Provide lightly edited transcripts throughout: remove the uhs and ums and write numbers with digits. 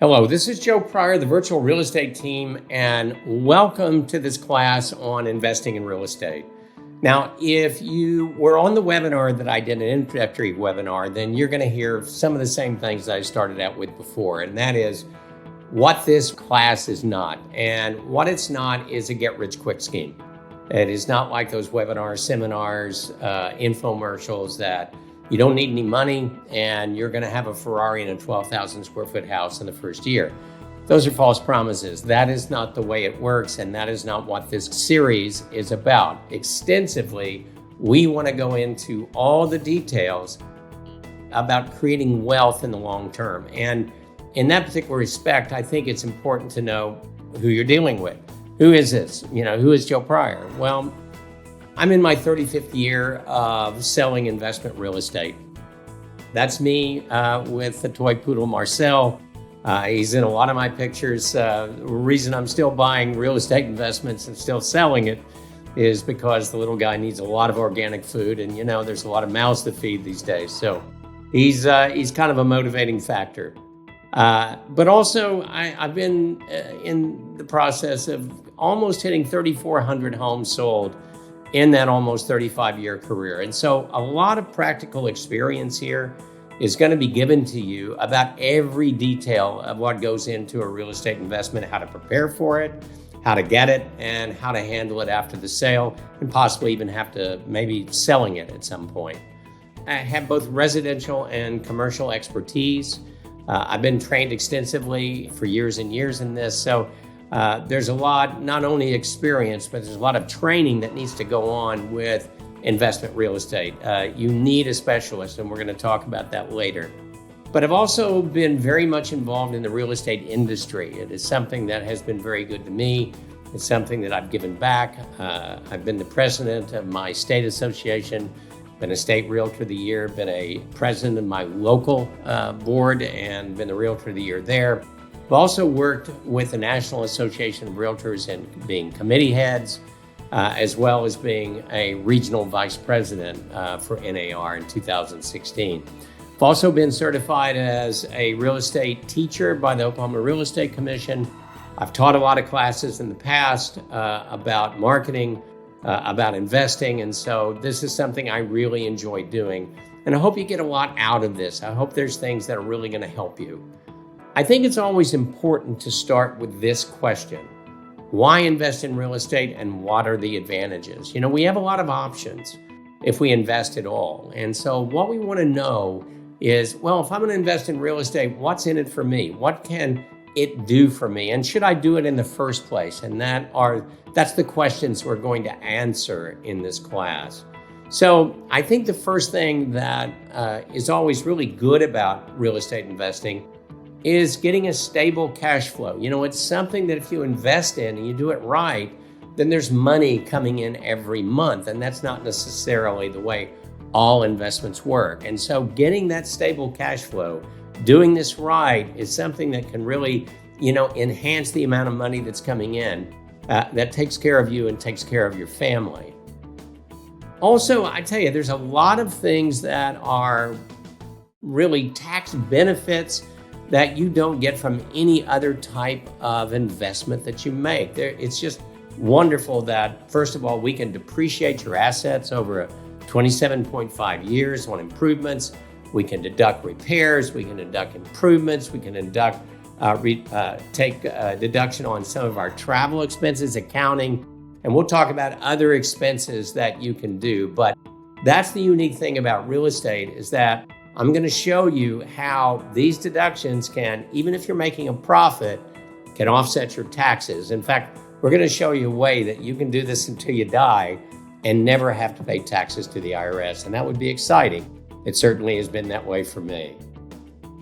Hello, this is Joe Pryor, the virtual real estate team, and welcome to this class on investing in real estate. Now, if you were on the webinar that I did, an introductory webinar, then you're going to hear some of the same things that I started out with before, and that is what this class is not. And what it's not is a get-rich-quick scheme. It is not like those webinars, seminars, infomercials that you don't need any money and you're going to have a Ferrari in a 12,000 square foot house in the first year. Those are false promises. That is not the way it works, and that is not what this series is about. Extensively, we want to go into all the details about creating wealth in the long term. And in that particular respect, I think it's important to know who you're dealing with. Who is this? Who is Joe Pryor? Well, I'm in my 35th year of selling investment real estate. That's me with the toy poodle Marcel. He's in a lot of my pictures. The reason I'm still buying real estate investments and still selling it is because the little guy needs a lot of organic food, and there's a lot of mouths to feed these days. So he's kind of a motivating factor. But also I've been in the process of almost hitting 3,400 homes sold in that almost 35-year career. And so a lot of practical experience here is going to be given to you about every detail of what goes into a real estate investment, how to prepare for it, how to get it, and how to handle it after the sale, and possibly even have to maybe selling it at some point. I have both residential and commercial expertise. I've been trained extensively for years and years in this. So there's a lot, not only experience, but there's a lot of training that needs to go on with investment real estate. You need a specialist, and we're going to talk about that later. But I've also been very much involved in the real estate industry. It is something that has been very good to me. It's something that I've given back. I've been the president of my state association, been a state realtor of the year, been a president of my local board, and been the realtor of the year there. I've also worked with the National Association of Realtors in being committee heads, as well as being a regional vice president for NAR in 2016. I've also been certified as a real estate teacher by the Oklahoma Real Estate Commission. I've taught a lot of classes in the past about marketing, about investing, and so this is something I really enjoy doing. And I hope you get a lot out of this. I hope there's things that are really going to help you. I think it's always important to start with this question. Why invest in real estate, and what are the advantages? We have a lot of options if we invest at all. And so what we want to know is, well, if I'm going to invest in real estate, what's in it for me? What can it do for me? And should I do it in the first place? And that's the questions we're going to answer in this class. So I think the first thing that is always really good about real estate investing is getting a stable cash flow. It's something that if you invest in and you do it right, then there's money coming in every month. And that's not necessarily the way all investments work. And so getting that stable cash flow, doing this right, is something that can really, enhance the amount of money that's coming in that takes care of you and takes care of your family. Also, I tell you, there's a lot of things that are really tax benefits that you don't get from any other type of investment that you make. It's just wonderful that, first of all, we can depreciate your assets over 27.5 years on improvements. We can deduct repairs, we can deduct improvements, we can take deduction on some of our travel expenses, accounting, and we'll talk about other expenses that you can do. But that's the unique thing about real estate, is that I'm going to show you how these deductions can, even if you're making a profit, can offset your taxes. In fact, we're going to show you a way that you can do this until you die and never have to pay taxes to the IRS. And that would be exciting. It certainly has been that way for me.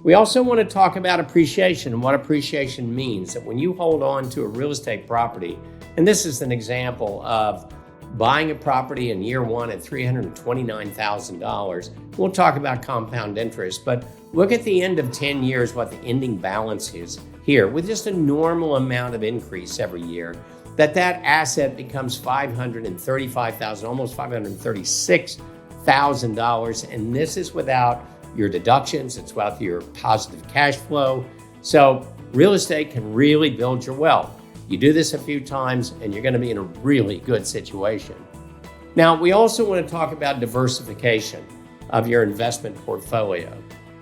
We also want to talk about appreciation and what appreciation means. That when you hold on to a real estate property, and this is an example of buying a property in year one at $329,000. We'll talk about compound interest, but look at the end of 10 years, what the ending balance is here, with just a normal amount of increase every year, that asset becomes $535,000, almost $536,000. And this is without your deductions, it's without your positive cash flow. So real estate can really build your wealth. You do this a few times and you're going to be in a really good situation. Now, we also want to talk about diversification of your investment portfolio.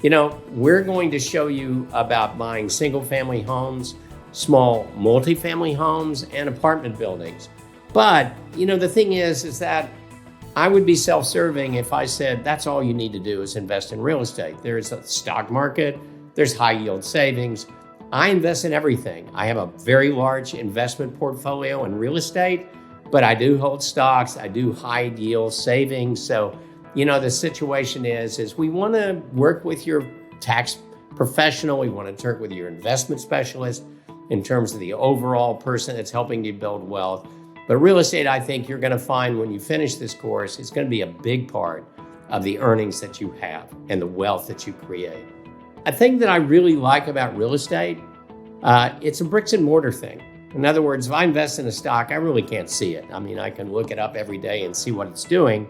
We're going to show you about buying single-family homes, small multifamily homes, and apartment buildings. But, the thing is that I would be self-serving if I said that's all you need to do is invest in real estate. There's a stock market, there's high-yield savings. I invest in everything. I have a very large investment portfolio in real estate, but I do hold stocks, I do high-yield savings. So, the situation is we want to work with your tax professional. We want to work with your investment specialist in terms of the overall person that's helping you build wealth. But real estate, I think you're going to find when you finish this course, it's going to be a big part of the earnings that you have and the wealth that you create. A thing that I really like about real estate, it's a bricks and mortar thing. In other words, if I invest in a stock, I really can't see it. I can look it up every day and see what it's doing.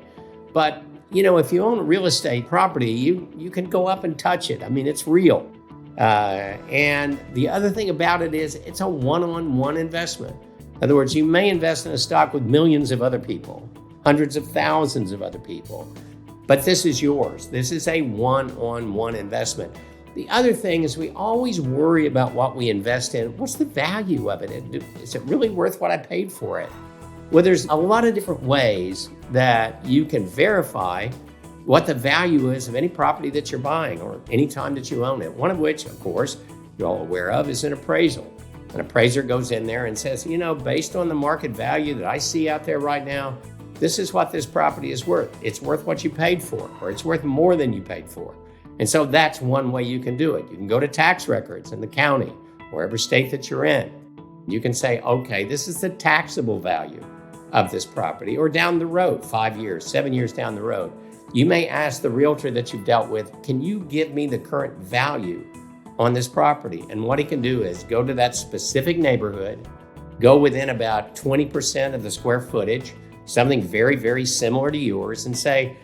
But if you own a real estate property, you can go up and touch it. It's real. And the other thing about it is it's a one-on-one investment. In other words, you may invest in a stock with millions of other people, hundreds of thousands of other people, but this is yours. This is a one-on-one investment. The other thing is we always worry about what we invest in. What's the value of it? Is it really worth what I paid for it? Well, there's a lot of different ways that you can verify what the value is of any property that you're buying or any time that you own it. One of which, of course, you're all aware of is an appraisal. An appraiser goes in there and says, based on the market value that I see out there right now, this is what this property is worth. It's worth what you paid for, or it's worth more than you paid for. And so that's one way you can do it. You can go to tax records in the county, wherever state that you're in. You can say, okay, this is the taxable value of this property, or down the road, 5 years, 7 years down the road. You may ask the realtor that you've dealt with, can you give me the current value on this property? And what he can do is go to that specific neighborhood, go within about 20% of the square footage, something very, very similar to yours, and say,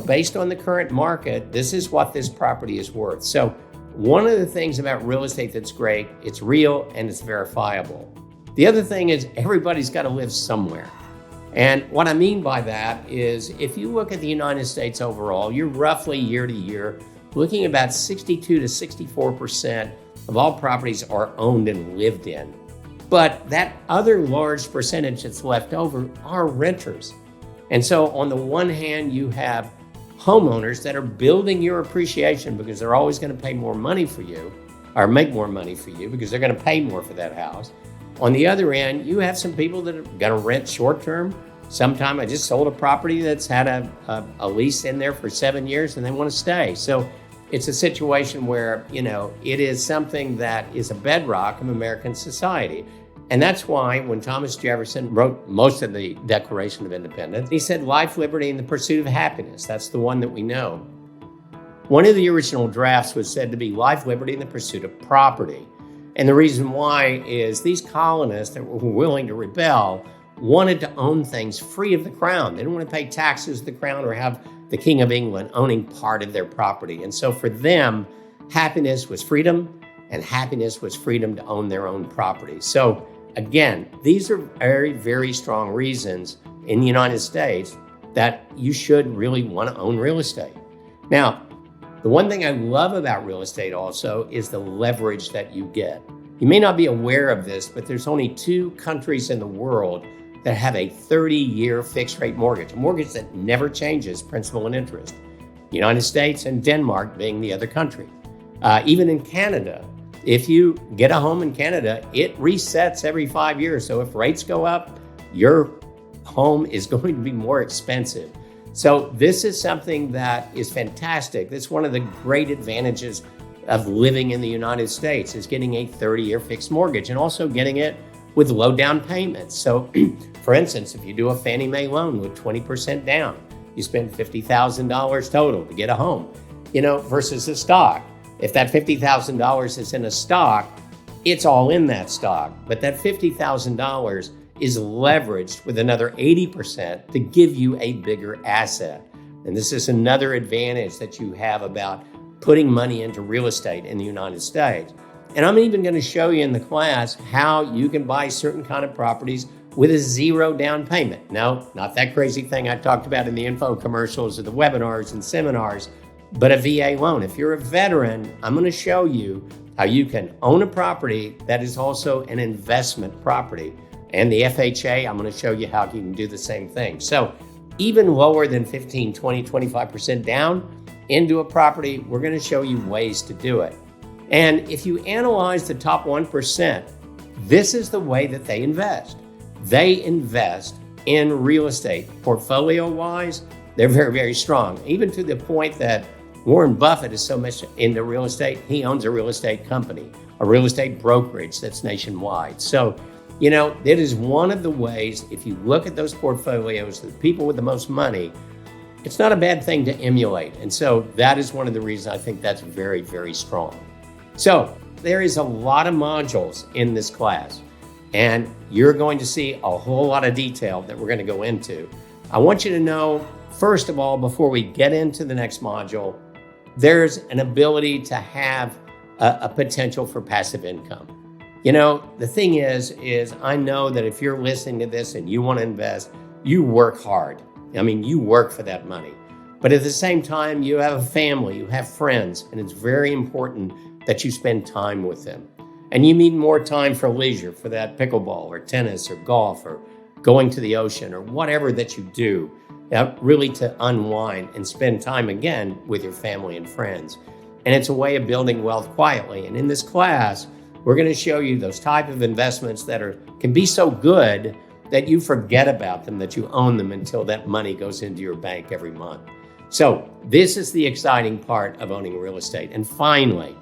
based on the current market, this is what this property is worth. So one of the things about real estate that's great, it's real and it's verifiable. The other thing is everybody's got to live somewhere. And what I mean by that is if you look at the United States overall, you're roughly year to year looking at about 62 to 64% of all properties are owned and lived in. But that other large percentage that's left over are renters. And so on the one hand, you have homeowners that are building your appreciation because they're always going to pay more money for you or make more money for you because they're going to pay more for that house. On the other end, you have some people that are going to rent short term. Sometime I just sold a property that's had a lease in there for 7 years and they want to stay. So it's a situation where, it is something that is a bedrock of American society. And that's why when Thomas Jefferson wrote most of the Declaration of Independence, he said life, liberty, and the pursuit of happiness. That's the one that we know. One of the original drafts was said to be life, liberty, and the pursuit of property. And the reason why is these colonists that were willing to rebel wanted to own things free of the crown. They didn't want to pay taxes to the crown or have the King of England owning part of their property. And so for them, happiness was freedom, and happiness was freedom to own their own property. So again, these are very, very strong reasons in the United States that you should really want to own real estate. Now, the one thing I love about real estate also is the leverage that you get. You may not be aware of this, but there's only 2 countries in the world that have a 30-year fixed rate mortgage, a mortgage that never changes principal and interest. The United States and Denmark being the other country. Even in Canada, if you get a home in Canada, it resets every 5 years. So if rates go up, your home is going to be more expensive. So this is something that is fantastic. That's one of the great advantages of living in the United States is getting a 30-year fixed mortgage and also getting it with low down payments. So for instance, if you do a Fannie Mae loan with 20% down, you spend $50,000 total to get a home, versus a stock. If that $50,000 is in a stock, it's all in that stock. But that $50,000 is leveraged with another 80% to give you a bigger asset. And this is another advantage that you have about putting money into real estate in the United States. And I'm even going to show you in the class how you can buy certain kind of properties with a zero down payment. No, not that crazy thing I talked about in the info commercials or the webinars and seminars, but a VA loan. If you're a veteran, I'm going to show you how you can own a property that is also an investment property. And the FHA, I'm going to show you how you can do the same thing. So even lower than 15, 20, 25% down into a property, we're going to show you ways to do it. And if you analyze the top 1%, this is the way that they invest. They invest in real estate. Portfolio-wise, they're very, very strong, even to the point that Warren Buffett is so much into real estate, he owns a real estate company, a real estate brokerage that's nationwide. So, it is one of the ways, if you look at those portfolios, the people with the most money, it's not a bad thing to emulate. And so that is one of the reasons I think that's very, very strong. So there is a lot of modules in this class, and you're going to see a whole lot of detail that we're going to go into. I want you to know, first of all, before we get into the next module, there's an ability to have a potential for passive income. The thing is I know that if you're listening to this and you want to invest, you work hard. You work for that money. But at the same time, you have a family, you have friends, and it's very important that you spend time with them. And you need more time for leisure, for that pickleball or tennis or golf or going to the ocean or whatever that you do, really to unwind and spend time again with your family and friends. And it's a way of building wealth quietly. And in this class, we're going to show you those type of investments that can be so good that you forget about them, that you own them until that money goes into your bank every month. So this is the exciting part of owning real estate. And finally,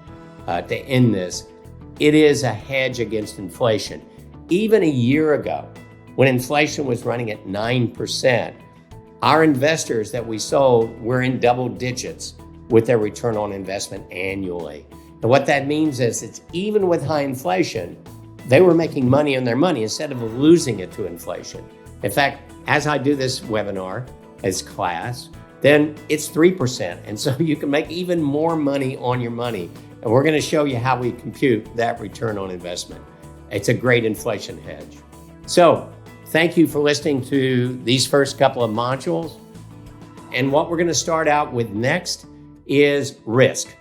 to end this, it is a hedge against inflation. Even a year ago, when inflation was running at 9%, our investors that we sold were in double digits with their return on investment annually. And what that means is it's even with high inflation, they were making money on their money instead of losing it to inflation. In fact, as I do this webinar, as class, then it's 3%. And so you can make even more money on your money. And we're going to show you how we compute that return on investment. It's a great inflation hedge. So thank you for listening to these first couple of modules. And what we're going to start out with next is risk.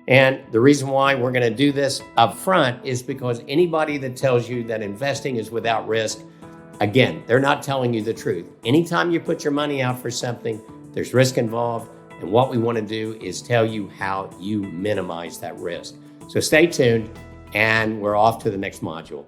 And the reason why we're going to do this up front is because anybody that tells you that investing is without risk, again, they're not telling you the truth. Anytime you put your money out for something, there's risk involved. And what we want to do is tell you how you minimize that risk. So stay tuned, and we're off to the next module.